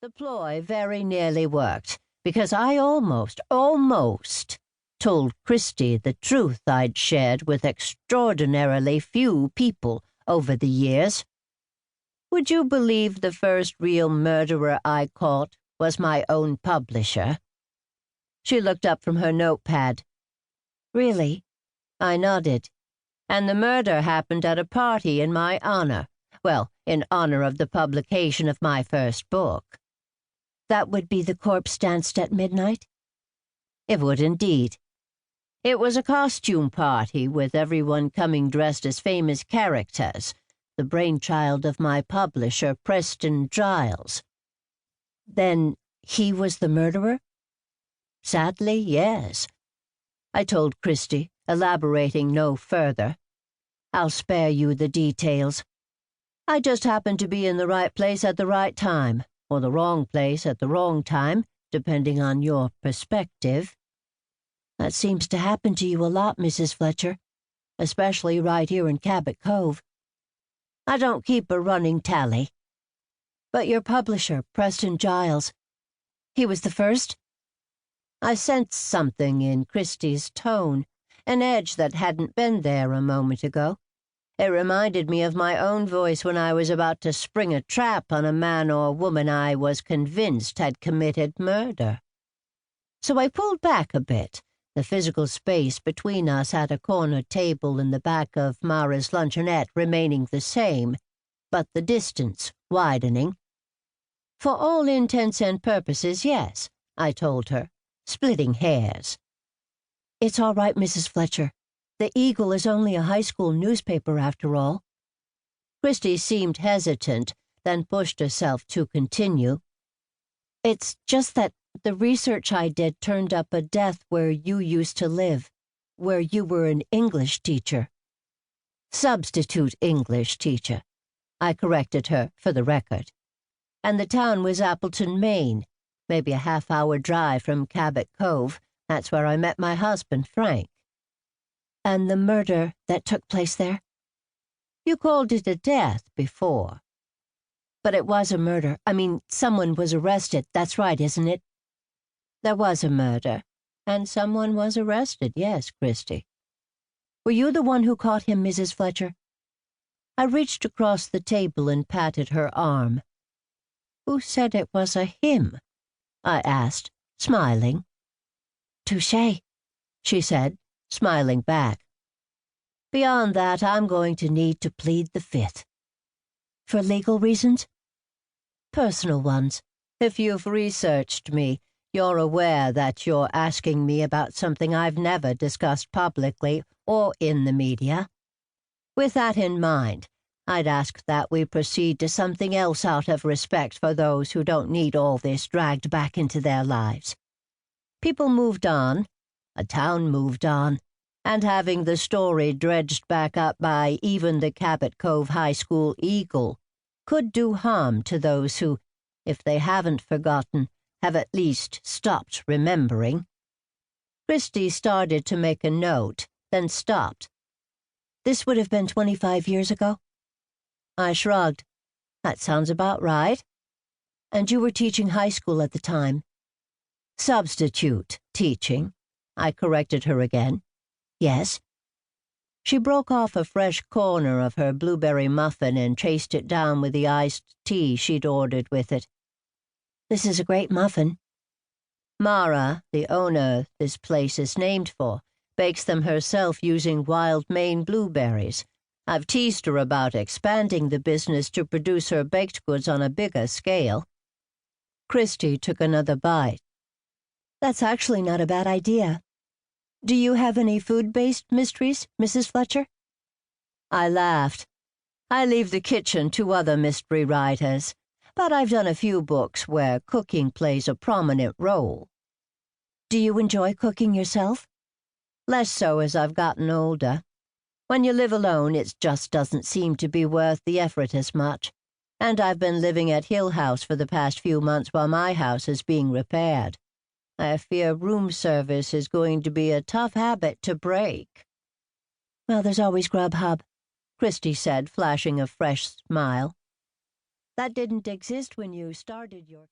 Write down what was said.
The ploy very nearly worked, because I almost told Christy the truth I'd shared with extraordinarily few people over the years. Would you believe the first real murderer I caught was my own publisher? She looked up from her notepad. Really? I nodded. And the murder happened at a party in my honor. Well, in honor of the publication of my first book. That would be the corpse danced at midnight? It would indeed. It was a costume party with everyone coming dressed as famous characters, the brainchild of my publisher, Preston Giles. Then he was the murderer? Sadly, yes. I told Christy, elaborating no further. I'll spare you the details. I just happened to be in the right place at the right time, or the wrong place at the wrong time, depending on your perspective. That seems to happen to you a lot, Mrs. Fletcher, especially right here in Cabot Cove. I don't keep a running tally. But your publisher, Preston Giles, he was the first? I sensed something in Christie's tone, an edge that hadn't been there a moment ago. It reminded me of my own voice when I was about to spring a trap on a man or woman I was convinced had committed murder. So I pulled back a bit, the physical space between us at a corner table in the back of Mara's luncheonette remaining the same, but the distance widening. For all intents and purposes, yes, I told her, splitting hairs. It's all right, Mrs. Fletcher. The Eagle is only a high school newspaper after all. Christy seemed hesitant, then pushed herself to continue. It's just that the research I did turned up a death where you used to live, where you were an English teacher. Substitute English teacher, I corrected her for the record. And the town was Appleton, Maine, maybe a half-hour drive from Cabot Cove. That's where I met my husband, Frank. And the murder that took place there? You called it a death before. But it was a murder. I mean, someone was arrested. That's right, isn't it? There was a murder, and someone was arrested, yes, Christy. Were you the one who caught him, Mrs. Fletcher? I reached across the table and patted her arm. Who said it was a him? I asked, smiling. Touché, she said, smiling back. Beyond that, I'm going to need to plead the fifth. For legal reasons? Personal ones. If you've researched me, you're aware that you're asking me about something I've never discussed publicly or in the media. With that in mind, I'd ask that we proceed to something else out of respect for those who don't need all this dragged back into their lives. People moved on, a town moved on, and having the story dredged back up by even the Cabot Cove High School Eagle could do harm to those who, if they haven't forgotten, have at least stopped remembering. Christy started to make a note, then stopped. This would have been 25 years ago? I shrugged. That sounds about right. And you were teaching high school at the time. Substitute teaching, I corrected her again. Yes. She broke off a fresh corner of her blueberry muffin and chased it down with the iced tea she'd ordered with it. This is a great muffin. Mara, the owner this place is named for, bakes them herself using wild Maine blueberries. I've teased her about expanding the business to produce her baked goods on a bigger scale. Christy took another bite. That's actually not a bad idea. Do you have any food-based mysteries, Mrs. Fletcher? I laughed. I leave the kitchen to other mystery writers, but I've done a few books where cooking plays a prominent role. Do you enjoy cooking yourself? Less so as I've gotten older. When you live alone, it just doesn't seem to be worth the effort as much, and I've been living at Hill House for the past few months while my house is being repaired. I fear room service is going to be a tough habit to break. Well, there's always Grubhub, Christy said, flashing a fresh smile. That didn't exist when you started your...